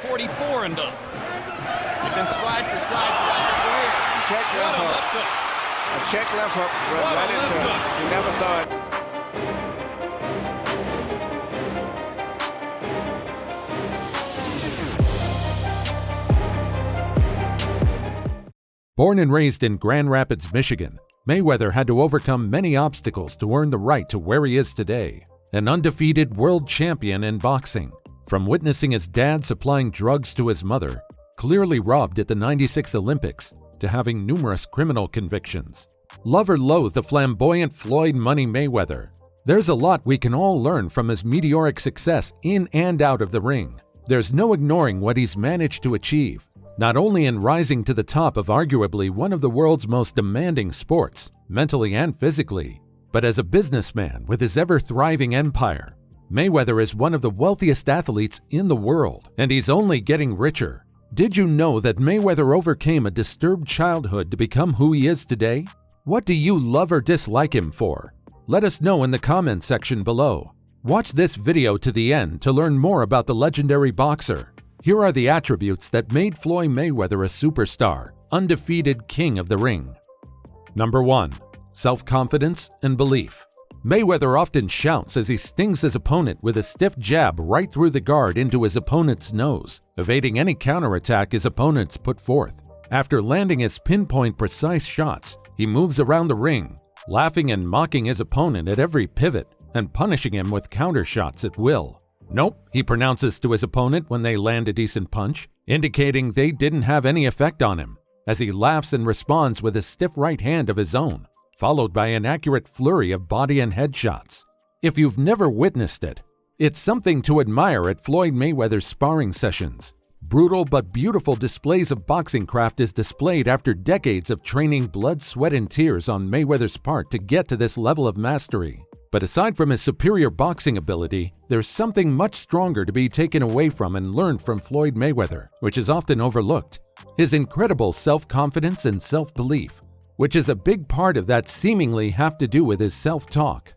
44 and up. They've been stride for stride throughout their careers. Check left hook. A check left hook went right into it. You never saw it. Born and raised in Grand Rapids, Michigan, Mayweather had to overcome many obstacles to earn the right to where he is today, an undefeated world champion in boxing. From witnessing his dad supplying drugs to his mother, clearly robbed at the '96 Olympics, to having numerous criminal convictions. Love or loathe the flamboyant Floyd Money Mayweather, there's a lot we can all learn from his meteoric success in and out of the ring. There's no ignoring what he's managed to achieve, not only in rising to the top of arguably one of the world's most demanding sports, mentally and physically, but as a businessman with his ever-thriving empire. Mayweather is one of the wealthiest athletes in the world, and he's only getting richer. Did you know that Mayweather overcame a disturbed childhood to become who he is today? What do you love or dislike him for? Let us know in the comment section below. Watch this video to the end to learn more about the legendary boxer. Here are the attributes that made Floyd Mayweather a superstar, undefeated king of the ring. Number 1. Self-confidence and belief. Mayweather often shouts as he stings his opponent with a stiff jab right through the guard into his opponent's nose, evading any counterattack his opponents put forth. After landing his pinpoint precise shots, he moves around the ring, laughing and mocking his opponent at every pivot and punishing him with counter shots at will. Nope, he pronounces to his opponent when they land a decent punch, indicating they didn't have any effect on him, as he laughs and responds with a stiff right hand of his own, followed by an accurate flurry of body and head shots. If you've never witnessed it, it's something to admire at Floyd Mayweather's sparring sessions. Brutal but beautiful displays of boxing craft is displayed after decades of training, blood, sweat, and tears on Mayweather's part to get to this level of mastery. But aside from his superior boxing ability, there's something much stronger to be taken away from and learned from Floyd Mayweather, which is often overlooked: his incredible self-confidence and self-belief, which is a big part of that seemingly have to do with his self-talk.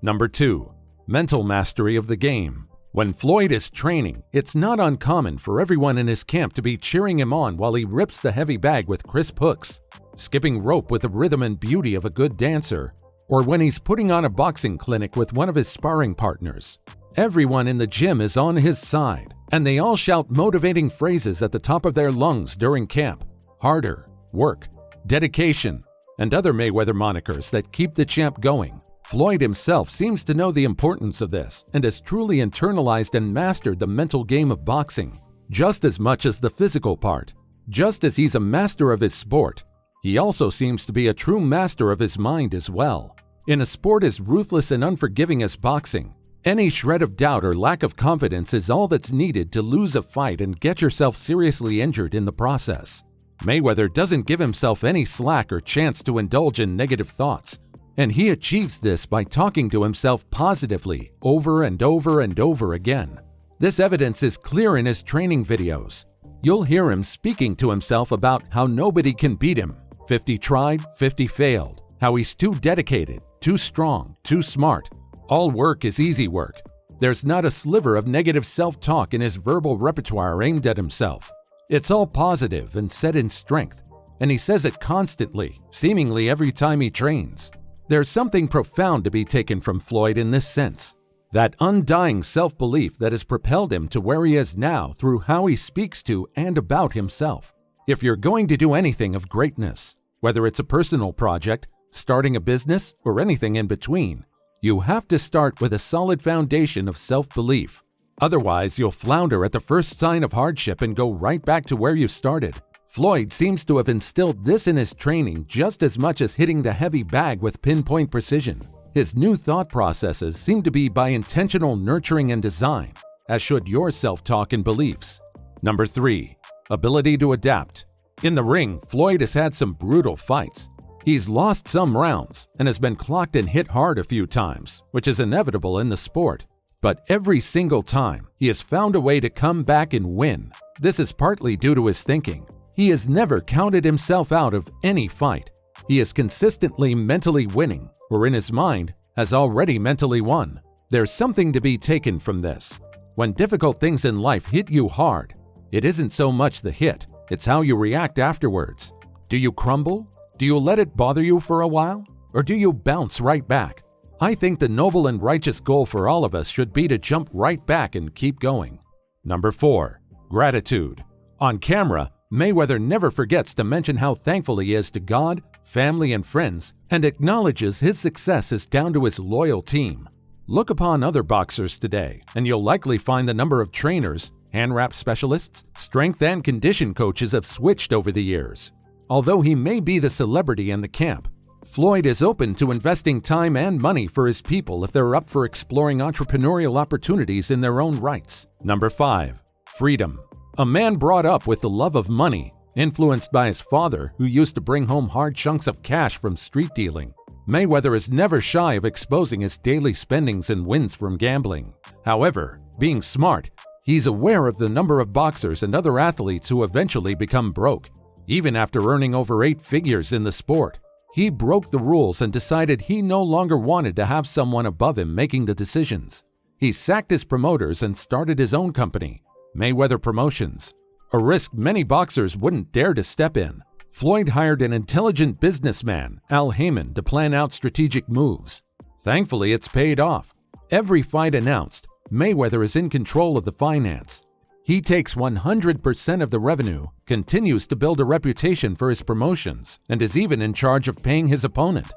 Number 2. Mental mastery of the game. When Floyd is training, it's not uncommon for everyone in his camp to be cheering him on while he rips the heavy bag with crisp hooks, skipping rope with the rhythm and beauty of a good dancer, or when he's putting on a boxing clinic with one of his sparring partners. Everyone in the gym is on his side, and they all shout motivating phrases at the top of their lungs during camp: harder, work, dedication, and other Mayweather monikers that keep the champ going. Floyd himself seems to know the importance of this and has truly internalized and mastered the mental game of boxing, just as much as the physical part. Just as he's a master of his sport, he also seems to be a true master of his mind as well. In a sport as ruthless and unforgiving as boxing, any shred of doubt or lack of confidence is all that's needed to lose a fight and get yourself seriously injured in the process. Mayweather doesn't give himself any slack or chance to indulge in negative thoughts, and he achieves this by talking to himself positively over and over and over again. This evidence is clear in his training videos. You'll hear him speaking to himself about how nobody can beat him, 50 tried, 50 failed, how he's too dedicated, too strong, too smart, all work is easy work. There's not a sliver of negative self-talk in his verbal repertoire aimed at himself. It's all positive and set in strength, and he says it constantly, seemingly every time he trains. There's something profound to be taken from Floyd in this sense: that undying self-belief that has propelled him to where he is now through how he speaks to and about himself. If you're going to do anything of greatness, whether it's a personal project, starting a business, or anything in between, you have to start with a solid foundation of self-belief. Otherwise, you'll flounder at the first sign of hardship and go right back to where you started. Floyd seems to have instilled this in his training just as much as hitting the heavy bag with pinpoint precision. His new thought processes seem to be by intentional nurturing and design, as should your self-talk and beliefs. Number 3. Ability to adapt. In the ring, Floyd has had some brutal fights. He's lost some rounds and has been clocked and hit hard a few times, which is inevitable in the sport. But every single time, he has found a way to come back and win. This is partly due to his thinking. He has never counted himself out of any fight. He is consistently mentally winning, or in his mind, has already mentally won. There's something to be taken from this. When difficult things in life hit you hard, It isn't so much the hit, it's how you react afterwards. Do you crumble? Do you let it bother you for a while? Or do you bounce right back? I think the noble and righteous goal for all of us should be to jump right back and keep going. Number 4. Gratitude. On camera, Mayweather never forgets to mention how thankful he is to God, family, and friends, and acknowledges his success is down to his loyal team. Look upon other boxers today, and you'll likely find the number of trainers, hand wrap specialists, strength and condition coaches have switched over the years. Although he may be the celebrity in the camp, Floyd is open to investing time and money for his people if they're up for exploring entrepreneurial opportunities in their own rights. Number 5. Freedom. A man brought up with the love of money, influenced by his father who used to bring home hard chunks of cash from street dealing. Mayweather is never shy of exposing his daily spendings and wins from gambling. However, being smart, he's aware of the number of boxers and other athletes who eventually become broke, even after earning over 8 figures in the sport. He broke the rules and decided he no longer wanted to have someone above him making the decisions. He sacked his promoters and started his own company, Mayweather Promotions, a risk many boxers wouldn't dare to step in. Floyd hired an intelligent businessman, Al Heyman, to plan out strategic moves. Thankfully, it's paid off. Every fight announced, Mayweather is in control of the finance. He takes 100% of the revenue, continues to build a reputation for his promotions, and is even in charge of paying his opponent.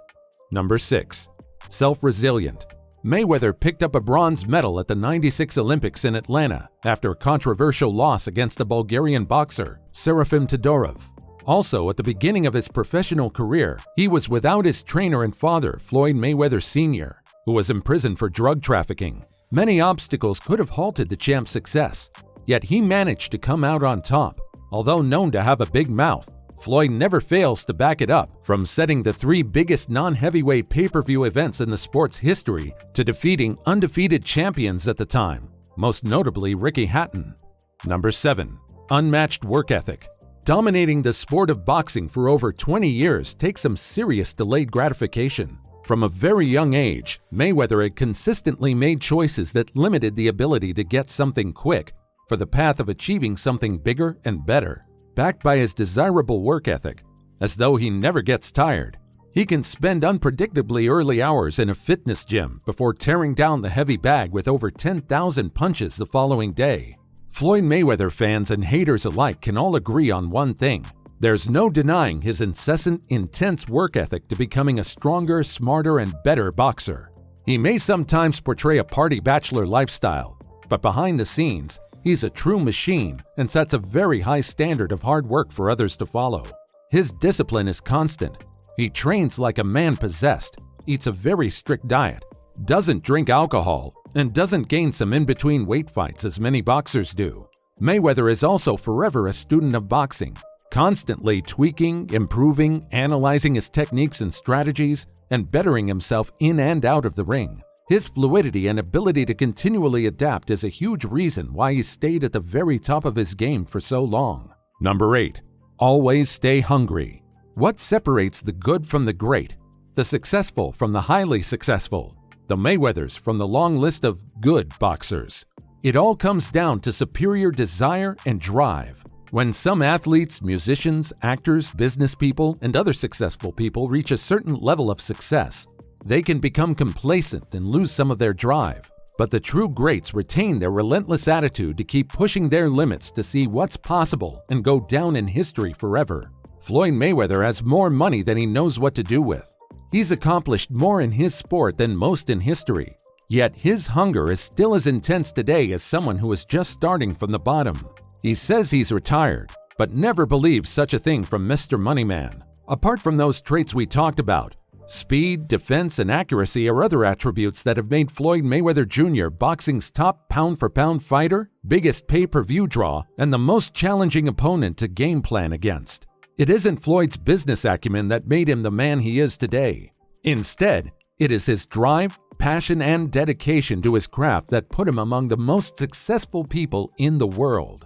Number 6. Self-resilient. Mayweather picked up a bronze medal at the '96 Olympics in Atlanta after a controversial loss against the Bulgarian boxer, Serafim Todorov. Also, at the beginning of his professional career, he was without his trainer and father, Floyd Mayweather Sr., who was imprisoned for drug trafficking. Many obstacles could have halted the champ's success, yet he managed to come out on top. Although known to have a big mouth, Floyd never fails to back it up, from setting the 3 biggest non-heavyweight pay-per-view events in the sport's history to defeating undefeated champions at the time, most notably Ricky Hatton. Number 7. Unmatched work ethic. Dominating the sport of boxing for over 20 years takes some serious delayed gratification. From a very young age, Mayweather had consistently made choices that limited the ability to get something quick for the path of achieving something bigger and better. Backed by his desirable work ethic, as though he never gets tired, he can spend unpredictably early hours in a fitness gym before tearing down the heavy bag with over 10,000 punches the following day. Floyd Mayweather fans and haters alike can all agree on one thing. There's no denying his incessant, intense work ethic to becoming a stronger, smarter, and better boxer. He may sometimes portray a party bachelor lifestyle, but behind the scenes, he's a true machine and sets a very high standard of hard work for others to follow. His discipline is constant. He trains like a man possessed, eats a very strict diet, doesn't drink alcohol, and doesn't gain some in-between weight fights as many boxers do. Mayweather is also forever a student of boxing, constantly tweaking, improving, analyzing his techniques and strategies, and bettering himself in and out of the ring. His fluidity and ability to continually adapt is a huge reason why he stayed at the very top of his game for so long. Number 8. Always stay hungry. What separates the good from the great, the successful from the highly successful, the Mayweathers from the long list of good boxers? It all comes down to superior desire and drive. When some athletes, musicians, actors, business people, and other successful people reach a certain level of success, they can become complacent and lose some of their drive. But the true greats retain their relentless attitude to keep pushing their limits to see what's possible and go down in history forever. Floyd Mayweather has more money than he knows what to do with. He's accomplished more in his sport than most in history. Yet his hunger is still as intense today as someone who is just starting from the bottom. He says he's retired, but never believes such a thing from Mr. Moneyman. Apart from those traits we talked about, speed, defense, and accuracy are other attributes that have made Floyd Mayweather Jr. boxing's top pound-for-pound fighter, biggest pay-per-view draw, and the most challenging opponent to game plan against. It isn't Floyd's business acumen that made him the man he is today. Instead, it is his drive, passion, and dedication to his craft that put him among the most successful people in the world.